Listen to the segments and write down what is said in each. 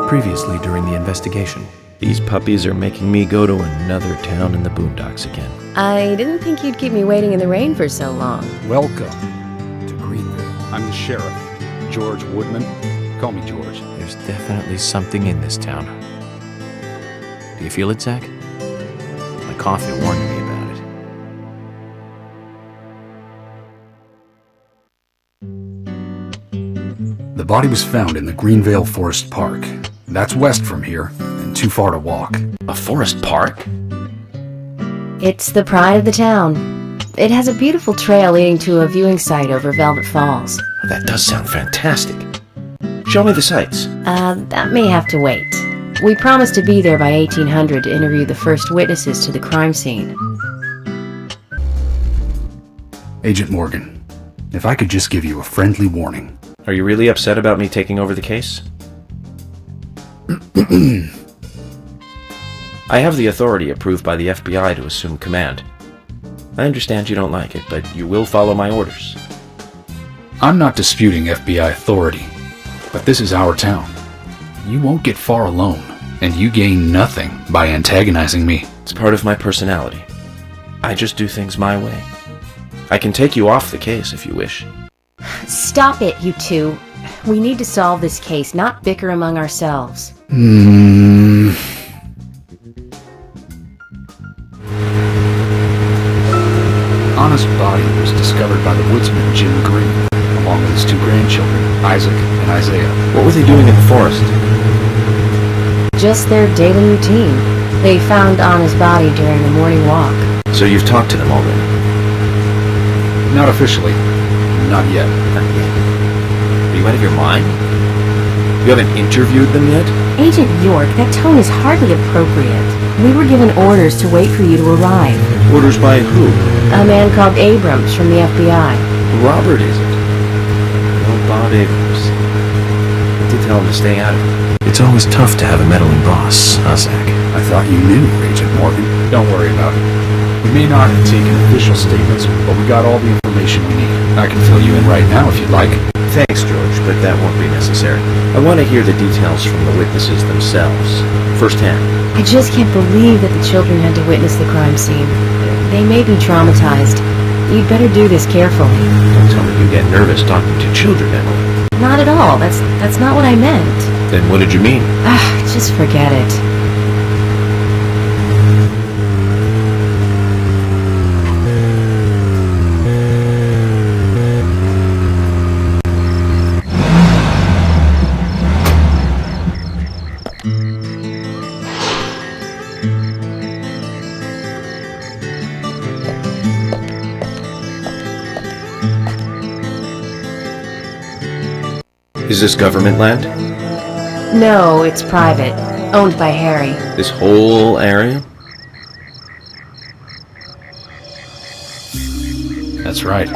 previously during the investigation. These puppies are making me go to another town in the boondocks again. I didn't think you'd keep me waiting in the rain for so long. Welcome to Greenville. I'm the sheriff, George Woodman. Call me George. There's definitely something in this town. Do you feel it, Zach? My coffee warned me about it. The body was found in the Greenvale Forest Park. That's west from here, and too far to walk. A forest park? It's the pride of the town. It has a beautiful trail leading to a viewing site over Velvet Falls. Oh, that does sound fantastic. Show me the sights. That may have to wait. We promised to be there by 1800 to interview the first witnesses to the crime scene. Agent Morgan, if I could just give you a friendly warning. Are you really upset about me taking over the case? I have the authority approved by the FBI to assume command. I understand you don't like it, but you will follow my orders. I'm not disputing FBI authority, but this is our town. You won't get far alone, and you gain nothing by antagonizing me. It's part of my personality. I just do things my way. I can take you off the case if you wish. Stop it, you two. We need to solve this case, not bicker among ourselves. Anna's body was discovered by the woodsman Jim Green, along with his two grandchildren, Isaac and Isaiah. What were they doing in the forest? Just their daily routine. They found Anna's body during a morning walk. So you've talked to them already? Not officially. Not yet. Not yet. Are you out of your mind? You haven't interviewed them yet? Agent York, that tone is hardly appropriate. We were given orders to wait for you to arrive. Orders by who? A man called Abrams from the FBI. Robert, is it? No, Bob Abrams. I did tell him to stay out of it. It's always tough to have a meddling boss, huh, Zach? I thought you knew, Agent Morgan. Don't worry about it. We may not have taken official statements, but we got all the information we need. I can fill you in right now if you'd like. Thanks, George, but that won't be necessary. I want to hear the details from the witnesses themselves, firsthand. I just can't believe that the children had to witness the crime scene. They may be traumatized. You'd better do this carefully. Don't tell me you get nervous talking to children, Emily. Not at all. That's not what I meant. Then what did you mean? Just forget it. Is this government land? No, it's private. Owned by Harry. This whole area? That's right.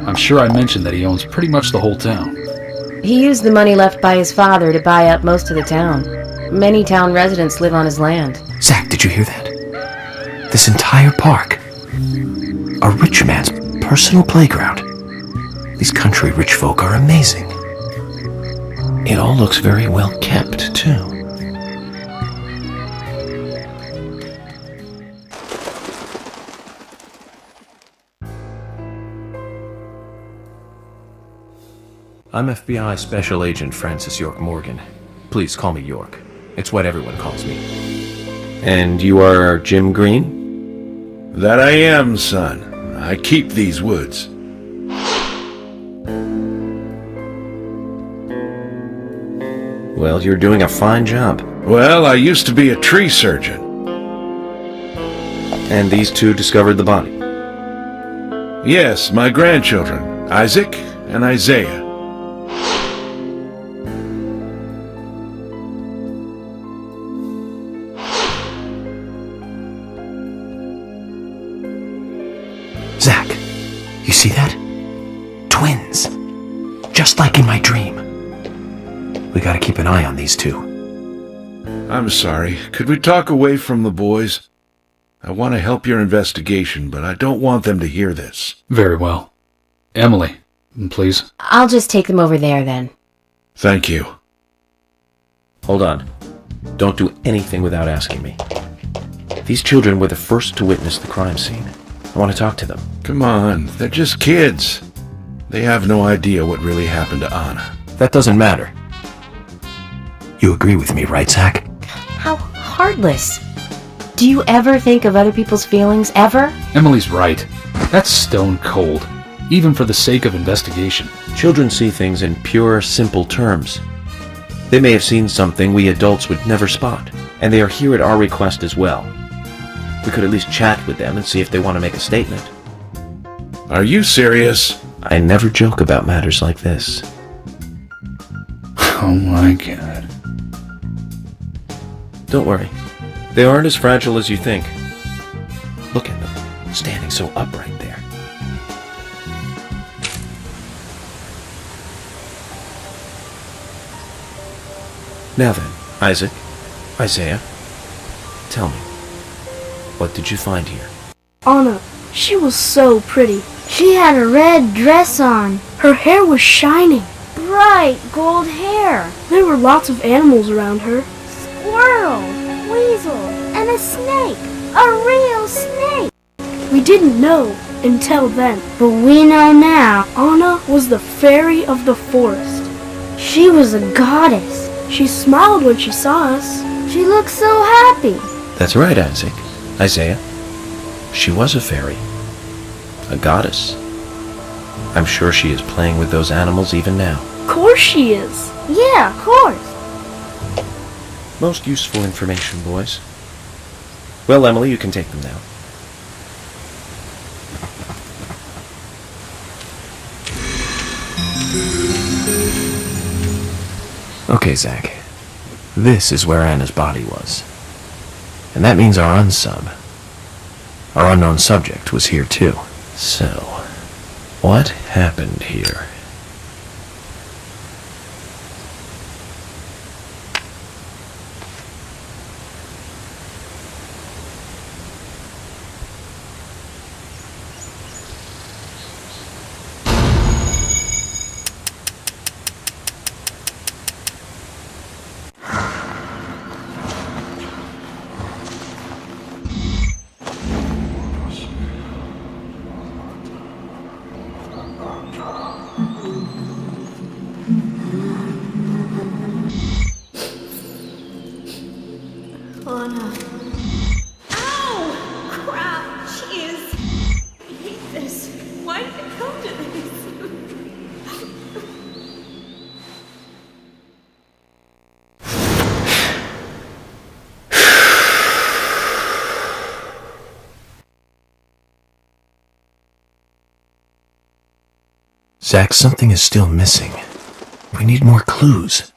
I'm sure I mentioned that he owns pretty much the whole town. He used the money left by his father to buy up most of the town. Many town residents live on his land. Zach, did you hear that? This entire park. A rich man's personal playground. These country rich folk are amazing. It all looks very well kept, too. I'm FBI Special Agent Francis York Morgan. Please call me York. It's what everyone calls me. And you are Jim Green? That I am, son. I keep these woods. Well, you're doing a fine job. Well, I used to be a tree surgeon. And these two discovered the body? Yes, my grandchildren, Isaac and Isaiah. Zach, you see that? Twins. Just like in my dream. We gotta keep an eye on these two. I'm sorry. Could we talk away from the boys? I want to help your investigation, but I don't want them to hear this. Very well. Emily, please. I'll just take them over there then. Thank you. Hold on. Don't do anything without asking me. These children were the first to witness the crime scene. I want to talk to them. Come on, they're just kids. They have no idea what really happened to Anna. That doesn't matter. You agree with me, right, Zach? How heartless. Do you ever think of other people's feelings, ever? Emily's right. That's stone cold, even for the sake of investigation. Children see things in pure, simple terms. They may have seen something we adults would never spot, and they are here at our request as well. We could at least chat with them and see if they want to make a statement. Are you serious? I never joke about matters like this. Oh my god. Don't worry. They aren't as fragile as you think. Look at them, standing so upright there. Now then, Isaiah, tell me, what did you find here? Anna, she was so pretty. She had a red dress on. Her hair was shining. Bright gold hair. There were lots of animals around her. Squirrel, weasel, and a snake. A real snake. We didn't know until then. But we know now. Anna was the fairy of the forest. She was a goddess. She smiled when she saw us. She looked so happy. That's right, Isaiah. She was a fairy. A goddess. I'm sure she is playing with those animals even now. Of course she is. Yeah, of course. Most useful information, boys. Well, Emily, you can take them now. Okay, Zach. This is where Anna's body was. And that means our unsub, our unknown subject, was here too. So, what happened here? Anna. Ow! Crap! Jeez! I hate this. Why did it come to this? Zach, something is still missing. We need more clues.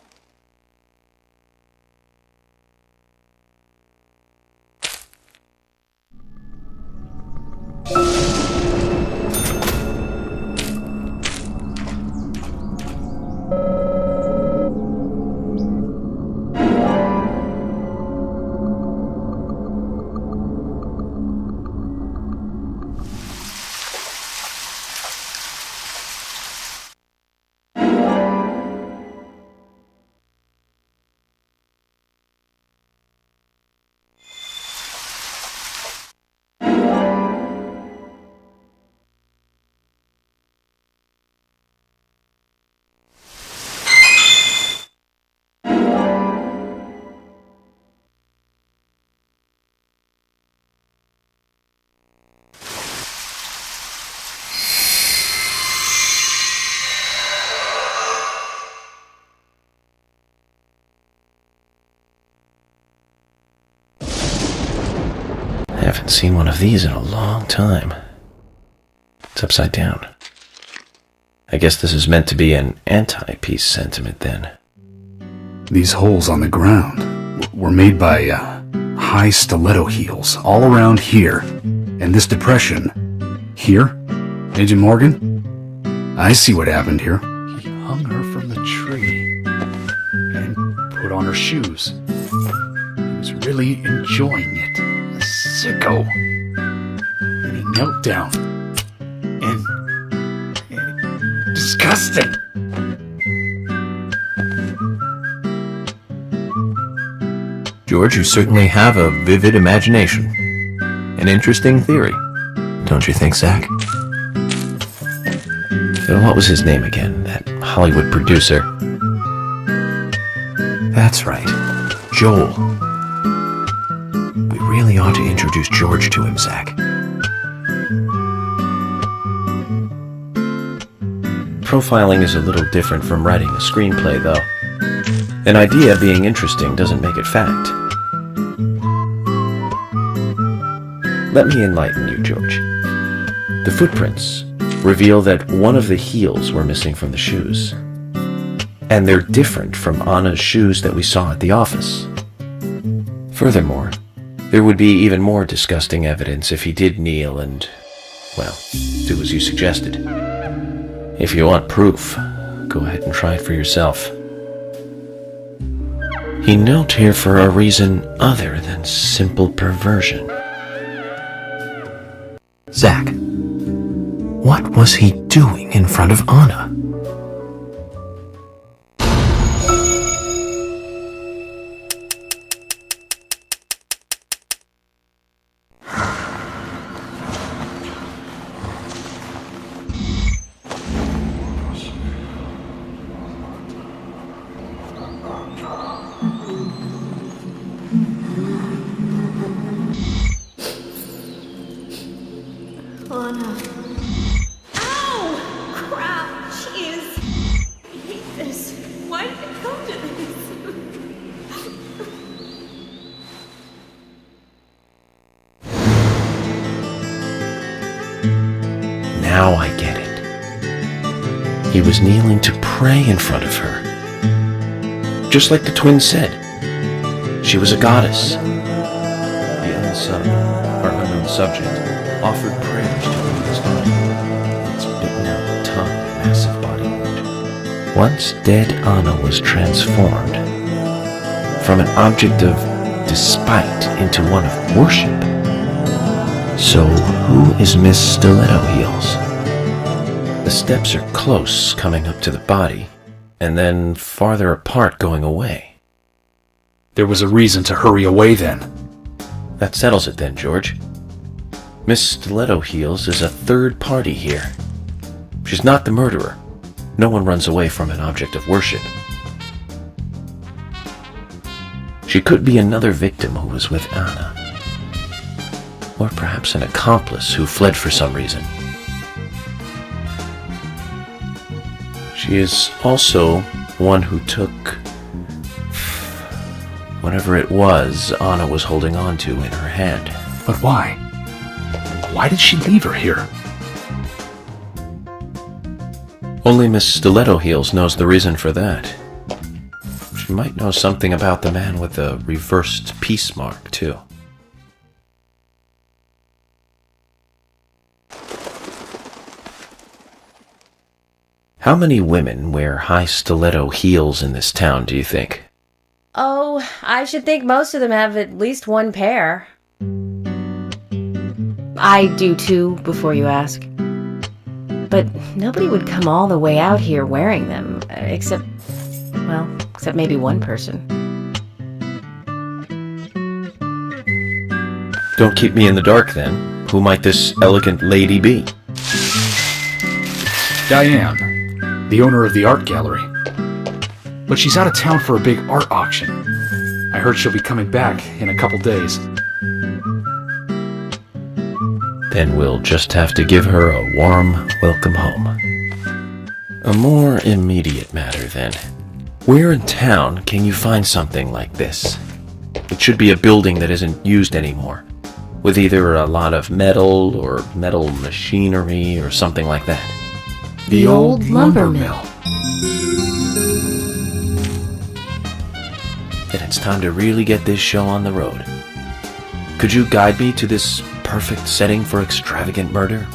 I haven't seen one of these in a long time. It's upside down. I guess this is meant to be an anti-peace sentiment then. These holes on the ground were made by high stiletto heels all around here. And this depression here, Agent Morgan, I see what happened here. He hung her from the tree and put on her shoes. He was really enjoying it. A sicko. And he knelt down. And disgusting. George, you certainly have a vivid imagination. An interesting theory. Don't you think, Zach? So what was his name again? That Hollywood producer. That's right. Joel. We really ought to introduce George to him, Zach. Profiling is a little different from writing a screenplay, though. An idea being interesting doesn't make it fact. Let me enlighten you, George. The footprints reveal that one of the heels were missing from the shoes. And they're different from Anna's shoes that we saw at the office. Furthermore, there would be even more disgusting evidence if he did kneel and, well, do as you suggested. If you want proof, go ahead and try it for yourself. He knelt here for a reason other than simple perversion. Zach, what was he doing in front of Anna? Anna. Ow! Crap! Jeez! I hate this. Why did it come to this? Now I get it. He was kneeling to pray in front of her. Just like the twins said. She was a goddess. The unknown subject, offered prayers to his body. Its bitten out tongue and massive body wound. Once dead Anna was transformed from an object of despite into one of worship. So who is Miss Stiletto Heels? The steps are close coming up to the body, and then farther apart going away. There was a reason to hurry away then. That settles it then, George. Miss Stiletto Heels is a third party here. She's not the murderer. No one runs away from an object of worship. She could be another victim who was with Anna. Or perhaps an accomplice who fled for some reason. She is also one who took whatever it was Anna was holding on to in her hand. But why? Why did she leave her here? Only Miss Stiletto Heels knows the reason for that. She might know something about the man with the reversed peace mark, too. How many women wear high stiletto heels in this town, do you think? Oh, I should think most of them have at least one pair. I do too, before you ask. But nobody would come all the way out here wearing them, except maybe one person. Don't keep me in the dark, then. Who might this elegant lady be? Diane, the owner of the art gallery. But she's out of town for a big art auction. I heard she'll be coming back in a couple days. Then we'll just have to give her a warm welcome home. A more immediate matter, then. Where in town can you find something like this? It should be a building that isn't used anymore, with either a lot of metal or metal machinery or something like that. The old lumber mill. Then it's time to really get this show on the road. Could you guide me to this perfect setting for extravagant murder?